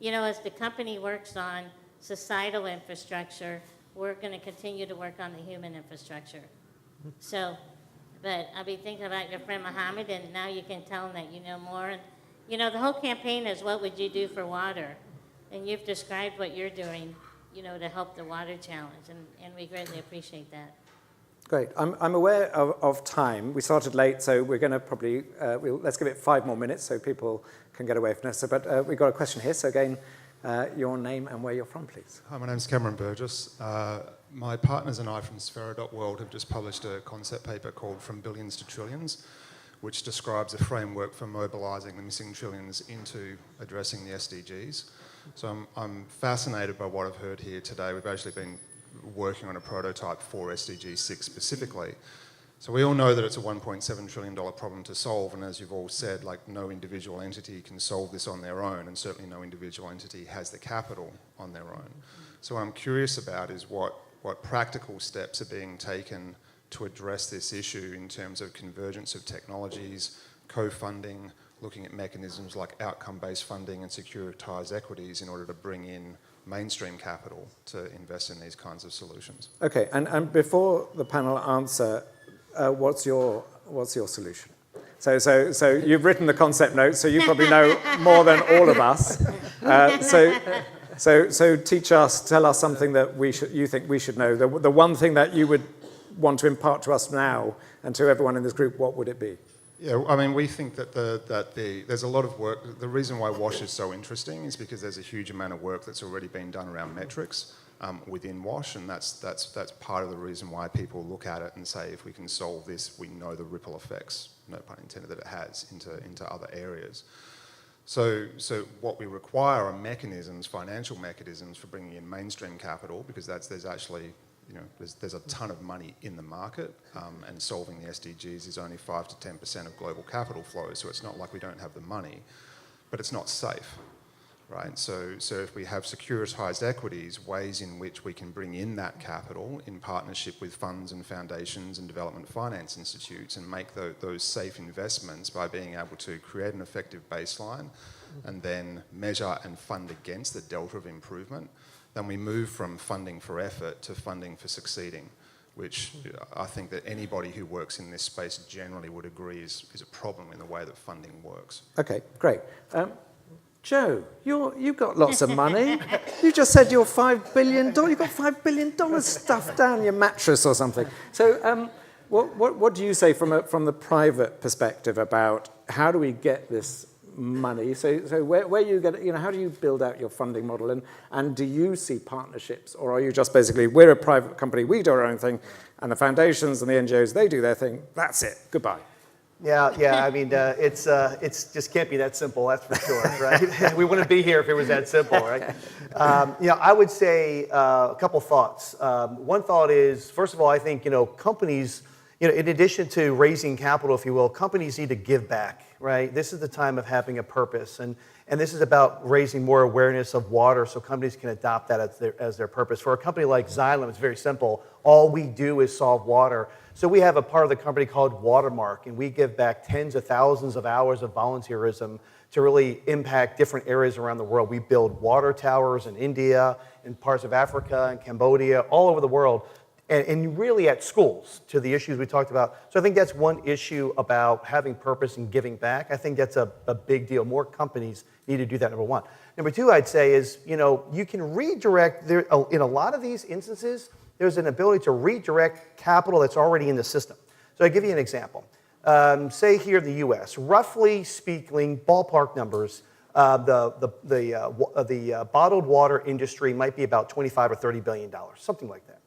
D: As the company works on societal infrastructure, we're going to continue to work on the human infrastructure. So, but I'll be thinking about your friend Mohammed, and now you can tell him that you know more. And, the whole campaign is, what would you do for water? And you've described what you're doing, to help the water challenge, and we greatly appreciate that.
C: Great. I'm aware of time. We started late, so we're going to probably, let's give it 5 more minutes so people can get away from us. But we've got a question here. So again, your name and where you're from, please.
J: Hi, my name's Cameron Burgess. My partners and I from Sphero.world have just published a concept paper called From Billions to Trillions, which describes a framework for mobilising the missing trillions into addressing the SDGs. So I'm fascinated by what I've heard here today. We've actually been working on a prototype for SDG 6 specifically. So we all know that it's a $1.7 trillion problem to solve, and as you've all said, no individual entity can solve this on their own, and certainly no individual entity has the capital on their own. So what I'm curious about is what practical steps are being taken to address this issue in terms of convergence of technologies, co-funding, looking at mechanisms like outcome-based funding and securitized equities in order to bring in mainstream capital to invest in these kinds of solutions.
C: Okay, and before the panel answer, what's your solution? So you've written the concept notes, so you probably know more than all of us. So teach us, tell us something that you think we should know. The one thing that you would want to impart to us now and to everyone in this group, what would it be?
J: Yeah, I mean, we think that there's a lot of work. The reason why WASH is so interesting is because there's a huge amount of work that's already been done around metrics within WASH, and that's part of the reason why people look at it and say, if we can solve this, we know the ripple effects, no pun intended, that it has into other areas. So what we require are mechanisms, financial mechanisms for bringing in mainstream capital, because there's actually, there's a ton of money in the market, and solving the SDGs is only 5 to 10% of global capital flows, so it's not like we don't have the money, but it's not safe, right? So if we have securitized equities, ways in which we can bring in that capital in partnership with funds and foundations and development finance institutes and make those safe investments by being able to create an effective baseline and then measure and fund against the delta of improvement, then we move from funding for effort to funding for succeeding, which I think that anybody who works in this space generally would agree is a problem in the way that funding works.
C: Okay, great. Joe, you've got lots of money. You just said you're $5 billion. You've got $5 billion stuffed down your mattress or something. So what do you say from the private perspective about how do we get this money? So where you get, how do you build out your funding model? And do you see partnerships? Or are you just basically, we're a private company, we do our own thing, and the foundations and the NGOs, they do their thing. That's it. Goodbye.
G: Yeah. I mean, it's just can't be that simple. That's for sure, right? We wouldn't be here if it was that simple, right? I would say a couple thoughts. One thought is, first of all, I think companies, in addition to raising capital, if you will, companies need to give back, right? This is the time of having a purpose, and this is about raising more awareness of water so companies can adopt that as their purpose. For a company like Xylem, it's very simple. All we do is solve water. So we have a part of the company called Watermark, and we give back tens of thousands of hours of volunteerism to really impact different areas around the world. We build water towers in India, in parts of Africa, and Cambodia, all over the world, and really at schools, to the issues we talked about. So I think that's one issue about having purpose and giving back. I think that's a big deal. More companies need to do that, number one. Number two, I'd say is, you can redirect, in a lot of these instances, there's an ability to redirect capital that's already in the system. So I'll give you an example. Say here in the US, roughly speaking, ballpark numbers, the bottled water industry might be about $25 or $30 billion, something like that.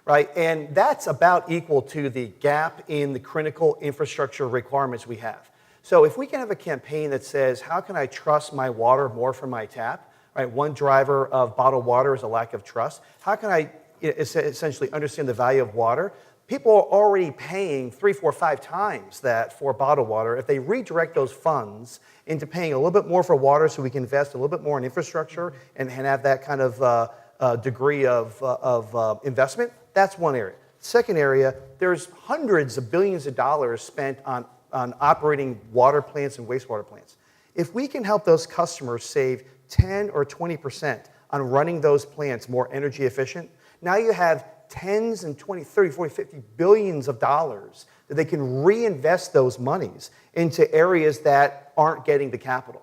G: Right, and that's about equal to the gap in the critical infrastructure requirements we have. So if we can have a campaign that says, how can I trust my water more from my tap? Right, one driver of bottled water is a lack of trust. How can I essentially understand the value of water? People are already paying 3, 4, 5 times that for bottled water. If they redirect those funds into paying a little bit more for water so we can invest a little bit more in infrastructure and have that kind of degree of investment, that's one area. Second area, there's hundreds of billions of dollars spent on operating water plants and wastewater plants. If we can help those customers save 10 or 20% on running those plants more energy efficient, now you have tens and 20, 30, 40, 50 billions of dollars that they can reinvest those monies into areas that aren't getting the capital.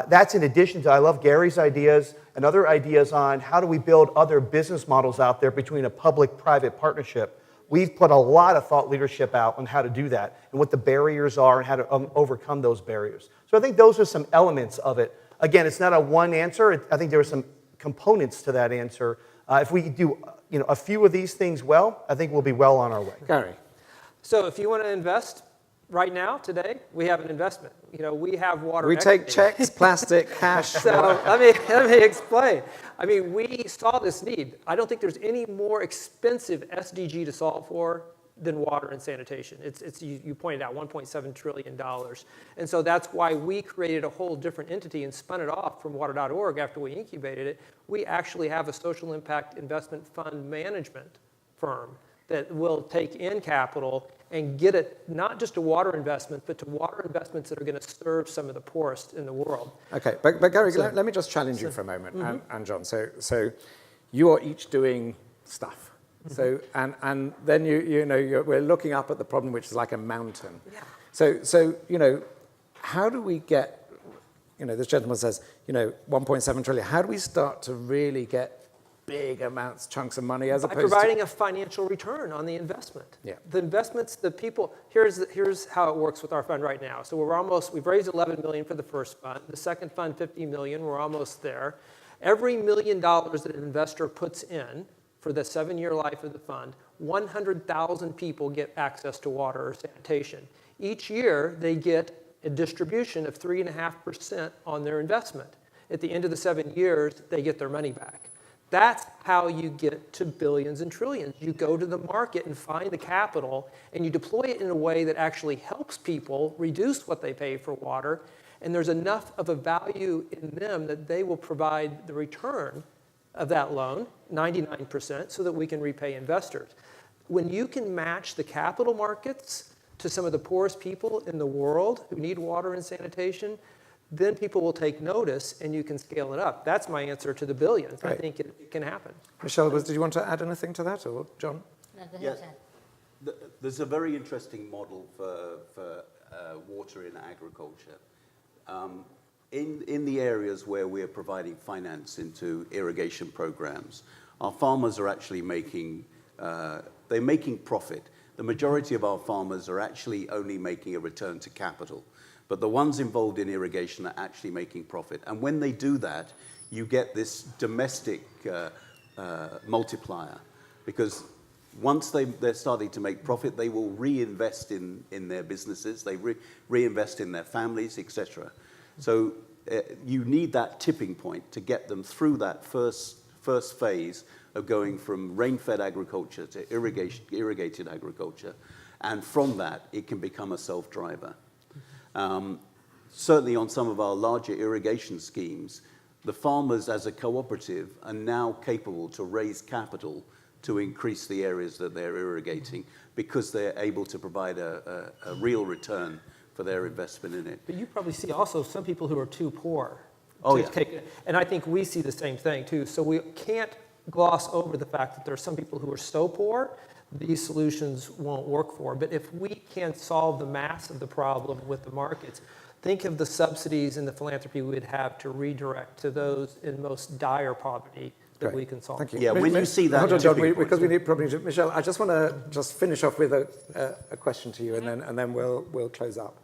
G: That's in addition to, I love Gary's ideas and other ideas on how do we build other business models out there between a public-private partnership. We've put a lot of thought leadership out on how to do that and what the barriers are and how to overcome those barriers. So I think those are some elements of it. Again, it's not a one answer. I think there are some components to that answer. If we do a few of these things well, I think we'll be well on our way.
C: Gary.
E: So if you want to invest right now, today, we have an investment. We have water.
C: We take checks, plastic, cash.
E: So let me explain. I mean, we saw this need. I don't think there's any more expensive SDG to solve for than water and sanitation. It's you pointed out $1.7 trillion. And so that's why we created a whole different entity and spun it off from water.org after we incubated it. We actually have a social impact investment fund management firm that will take in capital and get it not just to water investment, but to water investments that are going to serve some of the poorest in the world.
C: Okay, but Gary, let me just challenge you for a moment, and John. So you are each doing stuff. So and then we're looking up at the problem, which is like a mountain.
E: Yeah.
C: So how do we get? This gentleman says 1.7 trillion. How do we start to really get big amounts, chunks of money, as
E: By
C: opposed
E: providing a financial return on the investment.
C: Yeah.
E: The investments, the people, here's how it works with our fund right now. So we've raised 11 million for the first fund. The second fund, 50 million, we're almost there. Every $1 million that an investor puts in for the 7-year life of the fund, 100,000 people get access to water or sanitation. Each year, they get a distribution of 3.5% on their investment. At the end of the 7 years, they get their money back. That's how you get to billions and trillions. You go to the market and find the capital, and you deploy it in a way that actually helps people reduce what they pay for water, and there's enough of a value in them that they will provide the return of that loan, 99%, so that we can repay investors. When you can match the capital markets to some of the poorest people in the world who need water and sanitation, then people will take notice and you can scale it up. That's my answer to the billions.
C: Right.
E: I think it can happen.
C: Michele, did you want to add anything to that, or John?
D: No, go ahead,
F: Yes.
D: John.
F: There's a very interesting model for water in agriculture. In the areas where we're providing finance into irrigation programs, our farmers are actually making profit. The majority of our farmers are actually only making a return to capital, but the ones involved in irrigation are actually making profit. And when they do that, you get this domestic multiplier, because once they're starting to make profit, they will reinvest in their businesses, they reinvest in their families, etc. So you need that tipping point to get them through that first phase of going from rain-fed agriculture to irrigated agriculture. And from that, it can become a self-driver. Certainly on some of our larger irrigation schemes, the farmers as a cooperative are now capable to raise capital to increase the areas that they're irrigating, because they're able to provide a real return for their investment in it.
E: But you probably see also some people who are too poor
F: Oh,
E: to
F: yeah.
E: take it. And I think we see the same thing too. So we can't gloss over the fact that there are some people who are so poor, these solutions won't work for. But if we can solve the mass of the problem with the markets, think of the subsidies and the philanthropy we would have to redirect to those in most dire poverty that
C: Great.
E: we can solve.
C: Thank you.
F: Yeah, when you see that
C: Hold on, John,
F: tipping point-
C: because we need probably Michele, I just want to just finish off with a question to you, and then we'll close up.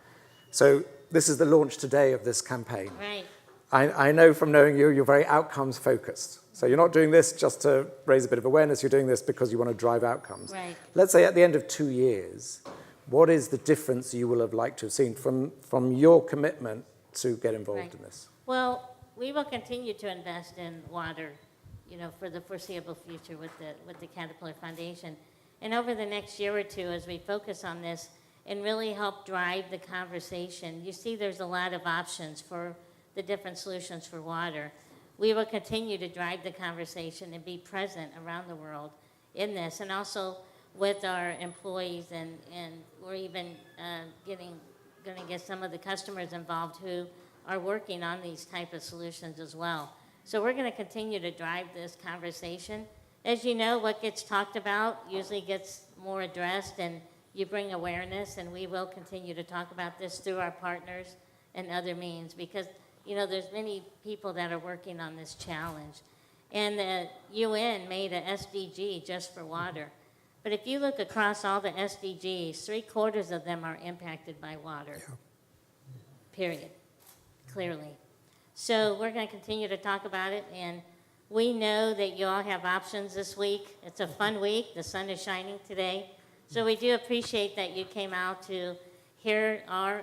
C: So this is the launch today of this campaign.
D: Right.
C: I know from knowing you, you're very outcomes focused. So you're not doing this just to raise a bit of awareness, you're doing this because you want to drive outcomes.
D: Right.
C: Let's say at the end of 2 years, what is the difference you will have liked to have seen from your commitment to get involved
D: Right.
C: in this?
D: Well, we will continue to invest in water, for the foreseeable future with the Caterpillar Foundation. And over the next year or two, as we focus on this and really help drive the conversation, you see there's a lot of options for the different solutions for water. We will continue to drive the conversation and be present around the world in this, and also with our employees, and we're even going to get some of the customers involved who are working on these type of solutions as well. So we're going to continue to drive this conversation. As you know, what gets talked about usually gets more addressed, and you bring awareness, and we will continue to talk about this through our partners and other means, because there's many people that are working on this challenge. And the UN made a SDG just for water. But if you look across all the SDGs, 3/4 of them are impacted by water. Yeah. Period. Clearly. So we're going to continue to talk about it, and we know that you all have options this week. It's a fun week. The sun is shining today. So we do appreciate that you came out to hear our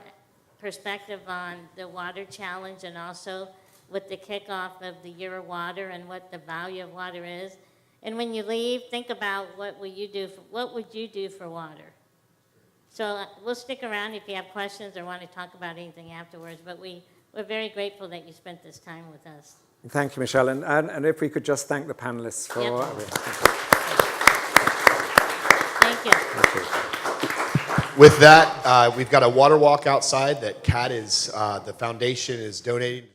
D: perspective on the water challenge, and also with the kickoff of the Year of Water and what the value of water is. And when you leave, think about what would you do for water. So we'll stick around if you have questions or want to talk about anything afterwards, but we're very grateful that you spent this time with us.
C: Thank you, Michele. And if we could just thank the panelists for...
D: Yep. Thank you.
C: Thank you.
A: With that, we've got a water walk outside that the foundation is donating.